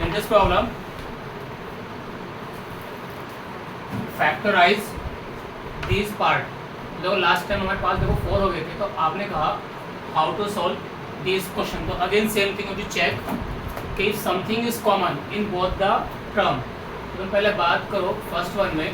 In this problem, factorize these part. देखो last time हमारे पास देखो 4 हो गए थे, तो आपने कहा how to solve this question. तो again same thing to check कि if something is common in both the term. तो तुम पहले बात करो फर्स्ट वन में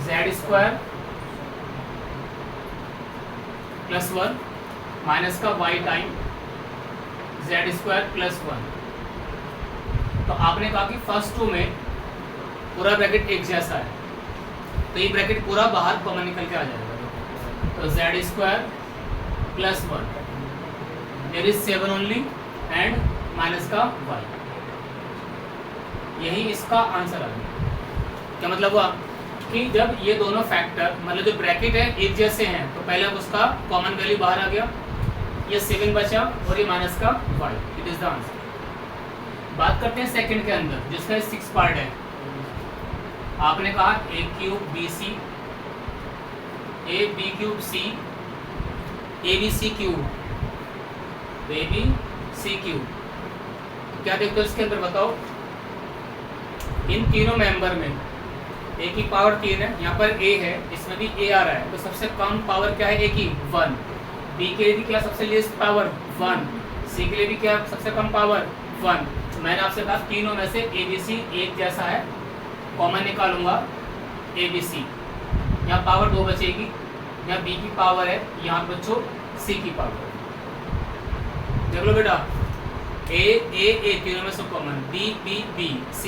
z² प्लस 1 माइनस का y टाइम z² प्लस 1. तो आपने कहा कि फर्स्ट टू में पूरा ब्रैकेट एक जैसा है, तो ये ब्रैकेट पूरा बाहर कॉमन निकल के आ जाएगा. तो z² plus 1 there is 7 only and minus का y. यही इसका आंसर आ गया. क्या मतलब हुआ कि जब ये दोनों फैक्टर मतलब जो ब्रैकेट है एक जैसे हैं, तो पहले उसका कॉमन वैल्यू बाहर आ गया, ये 7 बचा और ये माइनस का y. It is the answer. बात करते हैं सेकंड के अंदर जिसका 6 पार्ट है. आपने कहा a cube BC AB cube C ABC cube ABC cube. क्या देखते हो इसके अंदर बताओ. इन तीनों मेंबर में a की पावर 3 है, यहाँ पर a है, इसमें भी a आ रहा है, तो सबसे कम पावर क्या है a की 1. b के लिए भी क्या सबसे लेस्ट पावर 1, c के लिए भी क्या सबसे कम पावर 1. तो मैंने आपसे कहा तीनों में से ABC एक जैसा है, कॉमन निकालूंगा ABC. यहाँ पावर 2 बचेगी, यहाँ B की पावर है, यहाँ बच्चों C की पावर. देख लो बेटा A तीनों में से कॉमन, B C.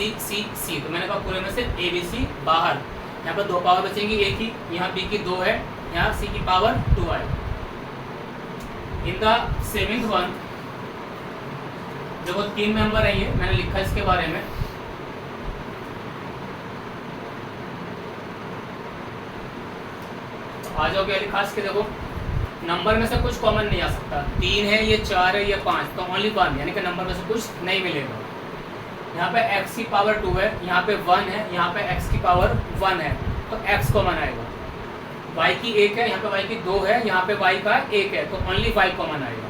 तो मैंने कहा पूरे में से ABC बाहर. यहाँ पर 2 पावर बचेंगी A की, यहाँ B की 2 है, यहाँ C की पावर 2 है. इन द सेवेंथ वन देखो 3 मेंबर है, ये मैंने लिखा इसके बारे में. आ जाओ क्या लिखा इसके. देखो नंबर में से कुछ कॉमन नहीं आ सकता. 3 है, ये 4 है, ये 5, तो ओनली 1, यानी कि नंबर में से कुछ नहीं मिलेगा. यहाँ पे x की पावर 2 है, यहाँ पे 1 है, यहाँ पे x की पावर 1 है, तो x कॉमन आएगा. y की 1 है, यहाँ पे y की 2 है, यहाँ पे y का 1 है, तो ओनली y कॉमन आएगा.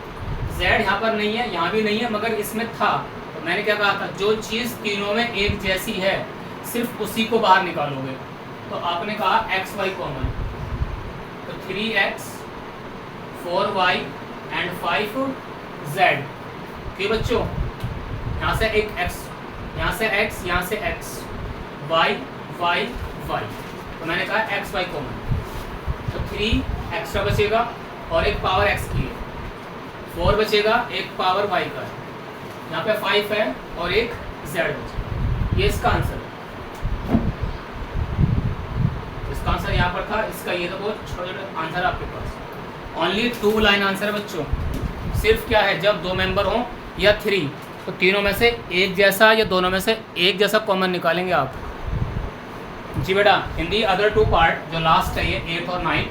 z यहाँ पर नहीं है, यहाँ भी नहीं है, मगर इसमें था. तो मैंने क्या कहा था, जो चीज़ तीनों में एक जैसी है सिर्फ उसी को बाहर निकालोगे. तो आपने कहा x y कॉमन, तो 3x 4y एंड 5z. ठीक बच्चों, यहाँ से एक x, यहाँ से x, यहाँ से x, y y y. तो मैंने कहा x y कॉमन, तो 3 एक्स्ट्रा बचेगा और एक पावर x की है, 4 बचेगा, एक पावर y का है, यहाँ पे 5 है और एक z बचेगा. ये इसका आंसर है. इसका आंसर यहाँ पर था, इसका ये तो बहुत छोटा आंसर आपके पास. ओनली 2 लाइन आंसर है बच्चों. सिर्फ क्या है, जब 2 मेंबर हों या 3, तो तीनों में से एक जैसा या दोनों में से एक जैसा कॉमन निकालेंगे आप. जी बेटा, इन दी अदर 2 पार्ट जो लास्ट है ये 8 और 9.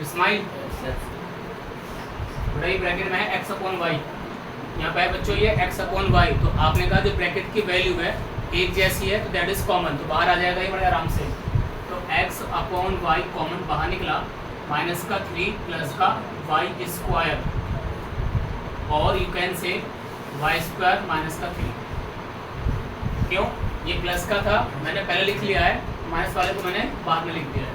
इस्माइल बेटा ये ब्रैकेट में है x/y, यहाँ पे है बच्चों ये x/y. तो आपने कहा जो ब्रैकेट की वैल्यू है एक जैसी है, तो दैट इज कॉमन, तो बाहर आ जाएगा ये बड़े आराम से. तो x/y कॉमन बाहर निकला, माइनस का 3 प्लस का y², और you can say y² minus का 3. क्यों, ये प्लस का था, मैंने पहले लिख लिया है, माइनस वाले को मैंने बाद में लिख दिया है.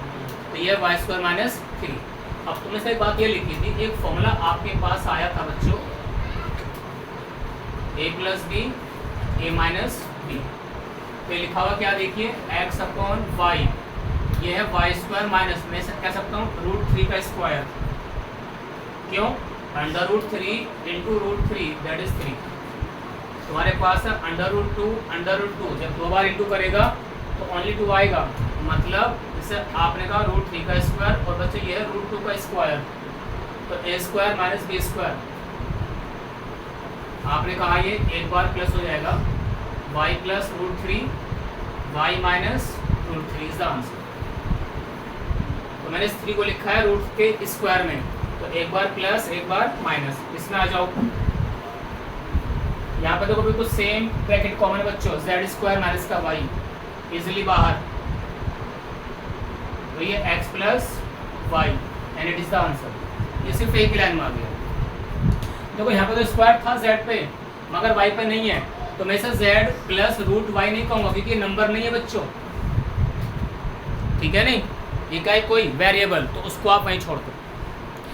तो ये y² माइनस 3. अब तुमने से एक बात ये लिखी थी, एक फॉर्मूला आपके पास आया था बच्चों, a + b a - b. तो लिखा हुआ क्या देखिए, x/y, ये है y² माइनस, मैं कह सकता हूँ √3 का स्क्वायर. क्यों, √3 × √3 दैट इज 3. तुम्हारे पास है √2 जब 2 बार इंटू करेगा तो ओनली 2 आएगा. मतलब जैसे आपने कहा √3 का स्क्वायर, और बच्चे ये है √2 का स्क्वायर, तो a² माइनस b². आपने कहा ये एक बार प्लस हो जाएगा, y + √3 y - √3 is the answer. तो मैंने इस 3 को लिखा है रूट के स्क्वायर में, तो एक बार प्लस एक बार माइनस. इसमें आ जाओ, यहाँ पे देखो बिल्कुल सेम ब्रैकेट कॉमन है बच्चों, z² माइनस का y इजिली बाहर, तो ये x + y and it is the answer. ये सिर्फ एक लाइन में आ गया. देखो यहाँ पे तो स्क्वायर था z पे, मगर y पे नहीं है, तो मैं इसे z प्लस रूट वाई नहीं कहूँगा क्योंकि नंबर नहीं है बच्चों, ठीक है नहीं, ये क्या है कोई वेरिएबल, तो उसको आप वहीं छोड़ दो।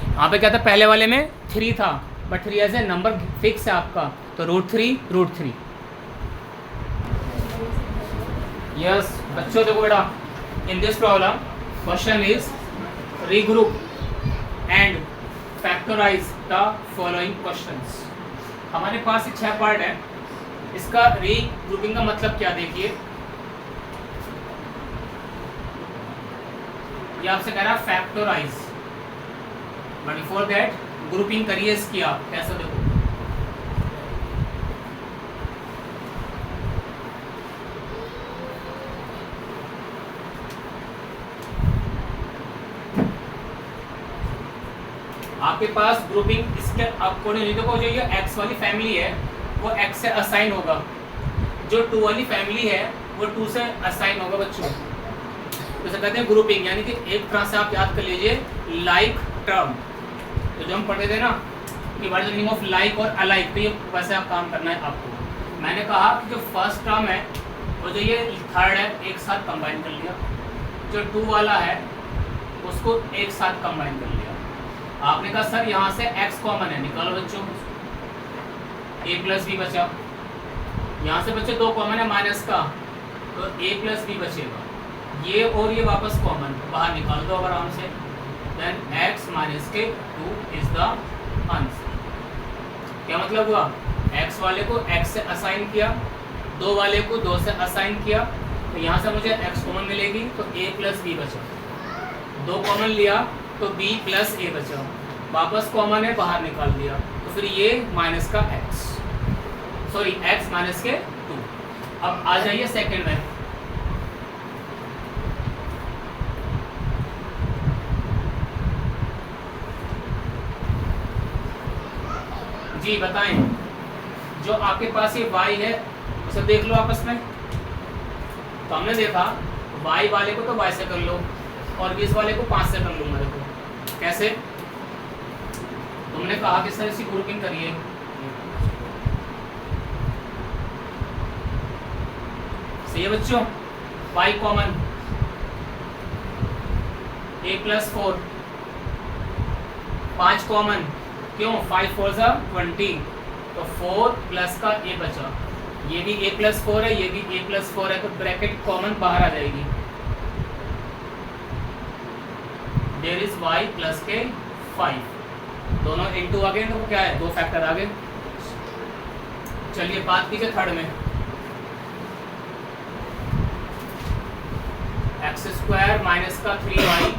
यहाँ पे क्या था, पहले वाले में 3 था, but 3 as a number fix है आपका, तो √3 यस बच्चों देखो बेटा, in this problem question is regroup and factorise the following questions. हमारे पास 6 पार्ट है, इसका रीग्रुपिंग का मतलब क्या देखिए, ये आपसे कह रहा है factorise, but before that grouping करिए इसकी आप कैसे देखो। आपके पास ग्रुपिंग इसके अकॉर्डिंग देखो, जो ये x वाली फैमिली है वो x से असाइन होगा, जो 2 वाली फैमिली है वो 2 से असाइन होगा बच्चों। जैसे कहते हैं ग्रुपिंग, यानी कि एक तरह से आप याद कर लीजिए लाइक टर्म, तो जो हम पढ़े थे ना कि what is the meaning of like और अलाइक, तो ये वैसे आप काम करना है आपको। मैंने कहा कि जो फर्स्ट टर्म है वो जो ये थर्ड है एक साथ कंबाइन कर लिया, जो 2 वाला है उसको एक साथ कंबाइन कर लिया। आपने कहा सर यहाँ से x कॉमन है, निकालो बच्चों, a प्लस बी बचा, यहाँ से बच्चे 2 कॉमन है माइनस का, तो a प्लस बी बचेगा, ये और ये वापस कॉमन बाहर निकाल दो आराम से, देन x माइनस के 2 इज द आंसर। क्या मतलब हुआ, x वाले को x से असाइन किया, 2 वाले को 2 से असाइन किया, तो यहाँ से मुझे x कॉमन मिलेगी, तो a प्लस बी बचा, 2 कॉमन लिया तो b प्लस a बचा, वापस कॉमन है बाहर निकाल दिया, तो फिर ये माइनस का x, सॉरी x माइनस के 2। अब आ जाइए सेकेंड में, जी बताएं, जो आपके पास ये y है उसे देख लो आपस में, तो हमने देखा y वाले को तो y से कर लो और 20 वाले को 5 से कर लूंगा। देखो कैसे, तुमने कहा कि सर इसकी ग्रुपिंग करिए, सही है बच्चों, y common, a plus 4, 5 common, क्यों 5 4 सा 20, तो 4 प्लस का a बचा, ये भी a प्लस 4 है, ये भी a प्लस 4 है, तो ब्रैकेट कॉमन बाहर आ जाएगी, देयर इज y प्लस के 5, दोनों इनटू आ गए, तो क्या है 2 फैक्टर आ गए। चलिए बात कीजिए थर्ड में, एक्स स्क्वायर माइनस का 3y,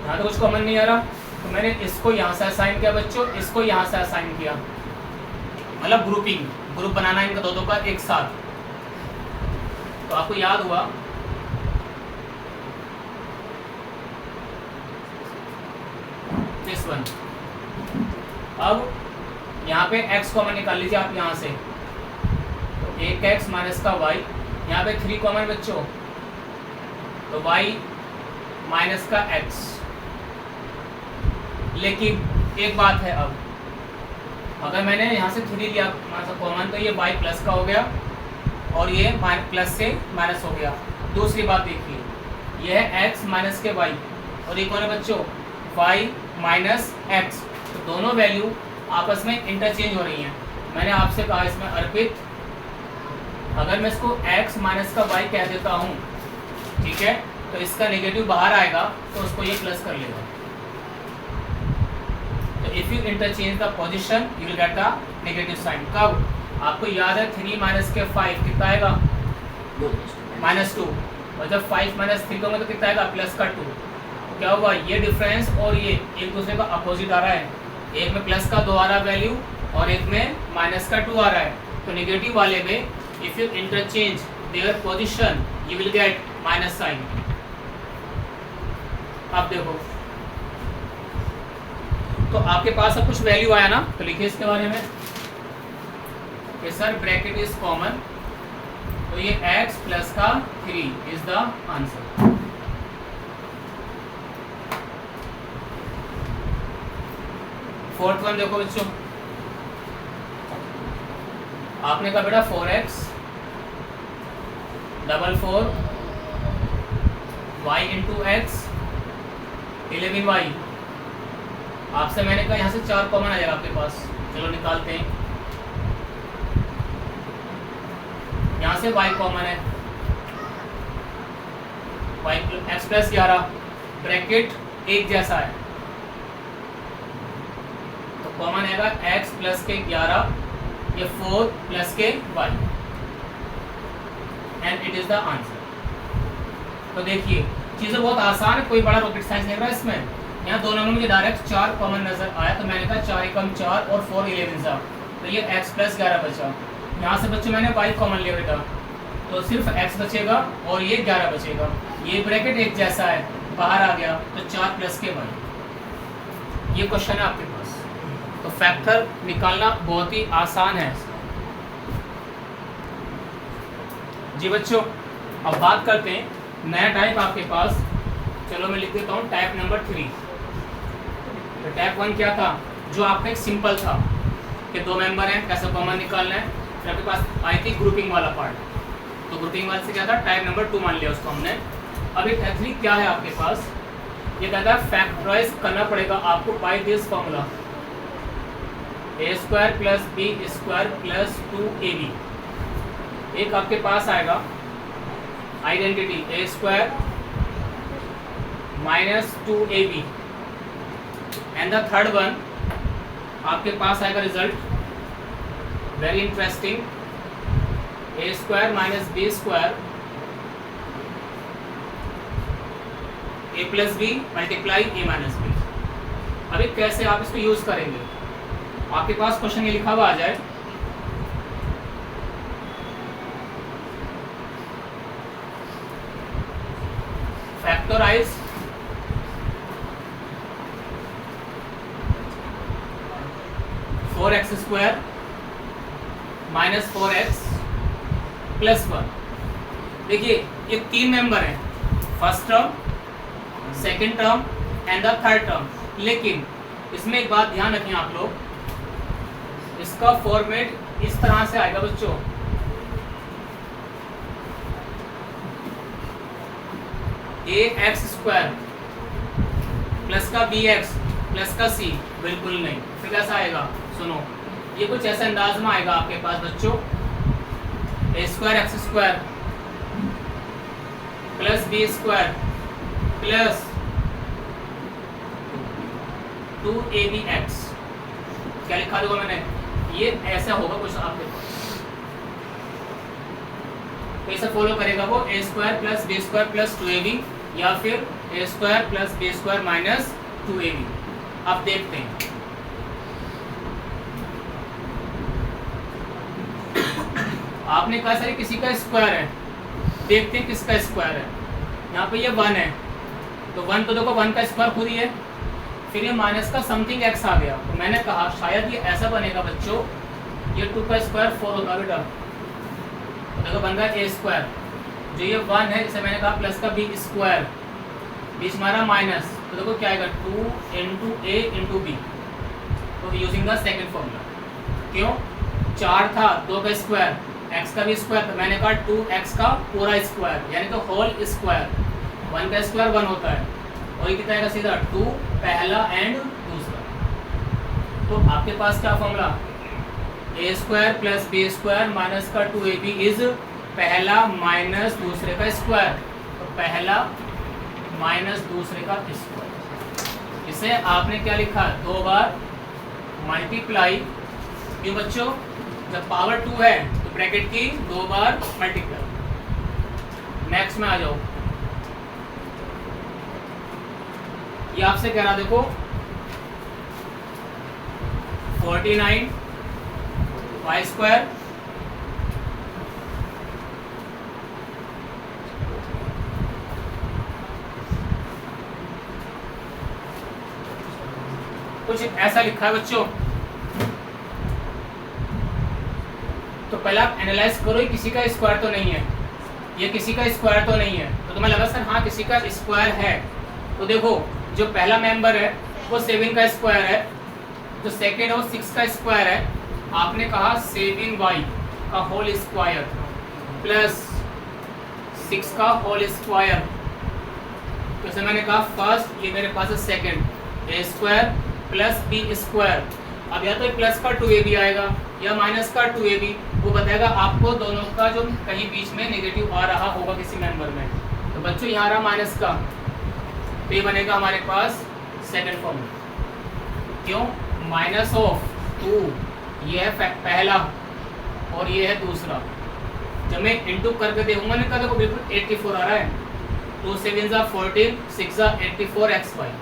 यहाँ तो कुछ कॉमन नहीं आ रहा, तो मैंने इसको यहाँ से असाइन किया बच्चों, इसको यहाँ से असाइन किया, मतलब ग्रुपिंग, ग्रुप बनाना इनका दो का एक साथ। तो आपको याद हुआ दिस वन। अब यहाँ पे x कॉमन निकाल लीजिए आप यहाँ से, तो 1x माइनस का y, यहाँ पे 3 कॉमन बच्चों, तो y माइनस का x। लेकिन एक बात है, अब अगर मैंने यहाँ से 3 लिया कॉमन, तो ये y प्लस का हो गया और ये प्लस से माइनस हो गया। दूसरी बात देखिए, ये है x माइनस के y और ये कौन है बच्चों, y माइनस x, तो दोनों वैल्यू आपस में इंटरचेंज हो रही हैं। मैंने आपसे कहा इसमें अर्पित, अगर मैं इसको x माइनस का y कह देता हूँ, ठीक है, तो इसका नेगेटिव बाहर आएगा तो उसको ये प्लस कर लेगा। तो if you interchange the position you will get the negative sign. कब? आपको याद है 3 माइनस के 5 कितना आएगा, -2, और जब 5 माइनस 3 करोगे तो कितना आएगा, प्लस का 2। क्या होगा, ये डिफरेंस और ये एक दूसरे का अपोजिट आ रहा है, एक में प्लस का 2 आ रहा है वैल्यू और एक में माइनस का 2 आ रहा है। तो नेगेटिव वाले में if you interchange their position you will get minus sign. अब देखो, तो आपके पास अब कुछ वैल्यू आया ना, तो लिखिए इसके बारे में कि सर ब्रैकेट इज कॉमन, तो ये x प्लस का 3 is the answer. Fourth one देखो बच्चों, आपने कहा बेटा 4x double 4 y into x 11y। आपसे मैंने कहा यहाँ से 4 कॉमन आ जाएगा आपके पास, चलो निकालते हैं। यहाँ से y कॉमन है, y x प्लस 11 ब्रैकेट एक जैसा है तो कॉमन आएगा x प्लस के 11 ये 4 प्लस के y and it is the answer. तो देखिए चीज़ें बहुत आसान है, कोई बड़ा रॉकेट साइंस नहीं रहा इसमें। यहाँ दोनों में मुझे डायरेक्ट 4 कॉमन नजर आया तो मैंने कहा 4 एकम 4 और 4 11 तो ये x प्लस 11 बचा। यहाँ से बच्चों मैंने y कॉमन लिया बेटा तो सिर्फ x बचेगा और ये 11 बचेगा, ये ब्रैकेट एक जैसा है बाहर आ गया तो 4 प्लस के y। ये क्वेश्चन है आपके पास, तो फैक्टर निकालना बहुत ही आसान है जी बच्चों। अब बात करते हैं नया टाइप आपके पास, चलो मैं लिख देता हूँ टाइप नंबर 3। तो टाइप 1 क्या था, जो आपका एक सिंपल था कि दो मेंबर हैं कैसे कॉमन निकालना है, फिर आपके पास आई थी ग्रुपिंग वाला पार्ट, तो ग्रुपिंग वाले से क्या था टाइप नंबर 2 मान लिया उसको हमने। अभी टाइप 3 क्या है आपके पास, ये कहता है फैक्टराइज करना पड़ेगा आपको by this formula a square plus B square plus 2ab। एक आपके पास आएगा identity a square minus 2ab and the third one आपके पास आएगा result very interesting a square minus B square a plus B multiply a minus B. अभी कैसे आप इसको यूज करेंगे, आपके पास क्वेश्चन ये लिखा हुआ आ जाए factorise 4x square minus 4x plus 1। देखिए ये 3 मेंबर हैं, first term second term and the third term, लेकिन इसमें एक बात ध्यान रखें आप लोग, इसका फॉर्मेट इस तरह से आएगा बच्चों, ax स्क्वायर प्लस का bx प्लस का c, बिल्कुल नहीं। फिर कैसा आएगा सुनो, ये कुछ ऐसा अंदाज में आएगा आपके पास बच्चों a square X square plus B square plus 2abx। क्या लिखा दूंगा मैंने, ये ऐसा होगा कुछ आपके पास, कैसे फॉलो करेगा वो a square plus B square plus 2ab या फिर a square plus B square minus 2ab। अब देखते हैं आपने कहा सर किसी का स्क्वायर है, देखते हैं किसका स्क्वायर है। यहाँ पे ये 1 है तो 1 तो देखो 1 का स्क्वायर खुद ही है, फिर ये माइनस का समथिंग x आ गया तो मैंने कहा शायद ये ऐसा बनेगा बच्चों, ये 2 का स्क्वायर 4 होगा बेटा, तो देखो बन रहा है a स्क्वायर, जो ये 1 है जिसे मैंने कहा प्लस का b स्क्वायर, बीच मारा माइनस, तो देखो क्या आएगा 2 इंटू a इंटू बी। तो यूजिंग द सेकेंड फॉर्मूला, क्यों 4 था 2 का स्क्वायर x का भी स्क्वायर, तो मैंने कहा 2x का पूरा स्क्वायर यानी कि होल स्क्वायर, 1 का स्क्वायर 1 होता है और ये कितना आएगा सीधा 2 पहला एंड दूसरा। तो आपके पास क्या formula, a square plus B square minus का 2ab इज पहला माइनस दूसरे का स्क्वायर, तो पहला माइनस दूसरे का स्क्वायर। इसे आपने क्या लिखा, 2 बार मल्टीप्लाई, क्यों बच्चों जब पावर 2 है तो ब्रैकेट की 2 बार मल्टीप्लाई। नेक्स्ट में आ जाओ, ये आपसे कह रहा देखो 49 y स्क्वायर कुछ ऐसा लिखा है बच्चों, तो पहले आप एनालाइज करो ये किसी का स्क्वायर तो नहीं है, ये किसी का स्क्वायर तो नहीं है, तो तुम्हें लगा सर हाँ किसी का स्क्वायर है। तो देखो जो पहला मेंबर है वो 7 का स्क्वायर है, जो सेकेंड है वो 6 का स्क्वायर है, आपने कहा 7y का होल स्क्वायर प्लस 6 का होल स्क्वायर। जैसे मैंने कहा फर्स्ट, ये मेरे पास है सेकेंड, ए स्क्वायर प्लस बी स्क्वायर। अब या तो प्लस का 2ab आएगा या माइनस का 2ab, वो बताएगा आपको दोनों का जो कहीं बीच में नेगेटिव आ रहा होगा किसी मेंबर में। तो बच्चों यहाँ रहा माइनस का, तो ये बनेगा हमारे पास सेकेंड फॉर्म। क्यों? माइनस ऑफ 2, ये है पहला और ये है दूसरा। जब मैं इंटू करके देखूंगा ना, देखो बिल्कुल 84 आ रहा है, 2 7 14, 6 84 xy।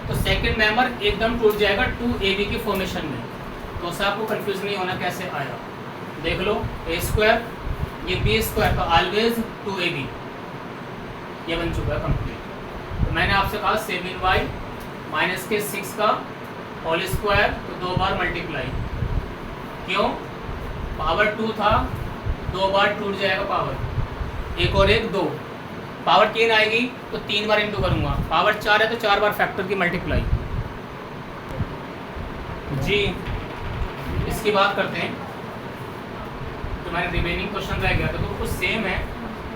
तो सेकंड मेंबर एकदम टूट जाएगा 2ab की फॉर्मेशन में। तो उससे आपको कंफ्यूज नहीं होना कैसे आया। देख लो ए स्क्वायर, ये बी स्क्वायर, तो ऑलवेज 2ab, ये बन चुका है कंप्लीट। तो मैंने आपसे कहा 7y माइनस के 6 का होल स्क्वायर, तो 2 बार मल्टीप्लाई। क्यों? पावर 2 था, 2 बार टूट जाएगा पावर, एक और एक 2, पावर 3 आएगी तो 3 बार इंटू करूंगा, पावर 4 है तो 4 बार फैक्टर की मल्टीप्लाई। जी इसकी बात करते हैं। तो मैंने रिमेनिंग क्वेश्चन रह गया, तो कुछ सेम है,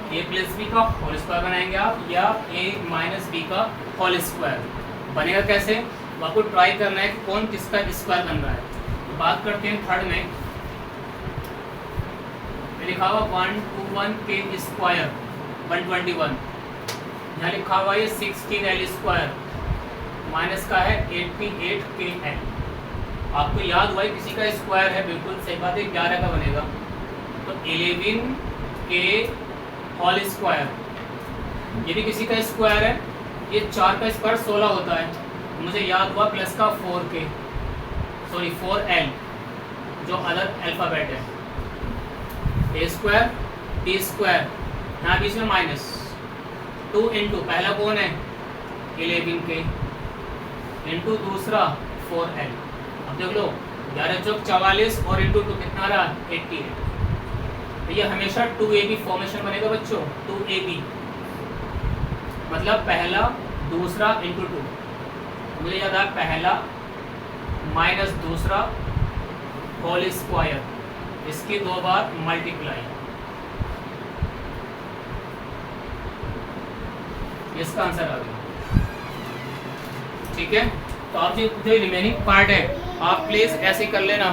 a प्लस बी का होल स्क्वायर बनाएंगे आप, या a माइनस बी का होल स्क्वायर बनेगा कैसे, तो आपको ट्राई करना है कि कौन किसका स्क्वायर बन रहा है। तो बात करते हैं थर्ड में, लिखा हुआ 121 के स्क्वायर 121, यहाँ लिखा हुआ ये 16l स्क्वायर, माइनस का है 88 के एल। आपको याद हुआ है किसी का स्क्वायर है, बिल्कुल सही बात है, 11 का बनेगा, तो 11 के होल स्क्वायर। ये भी किसी का स्क्वायर है, ये 4 का स्क्वायर 16 होता है, मुझे याद हुआ प्लस का 4k, सॉरी 4l जो अदर अल्फ़ाबेट है, ए स्क्वायर टी स्क्वायर, यहाँ बीच में माइनस 2 इंटू पहला कौन है 11 के, इंटू दूसरा 4l। अब देख लो 11 चौक 44 और इंटू 2 कितना रहा 88। तो ये हमेशा 2ab फॉर्मेशन बनेगा बच्चों, 2ab मतलब पहला दूसरा इंटू 2। मुझे याद आया पहला माइनस दूसरा होल स्क्वायर, इसकी 2 बार मल्टीप्लाई, इसका आंसर आ गया। ठीक है, तो आप जो रिमेनिंग पार्ट है आप प्लीज ऐसे कर लेना।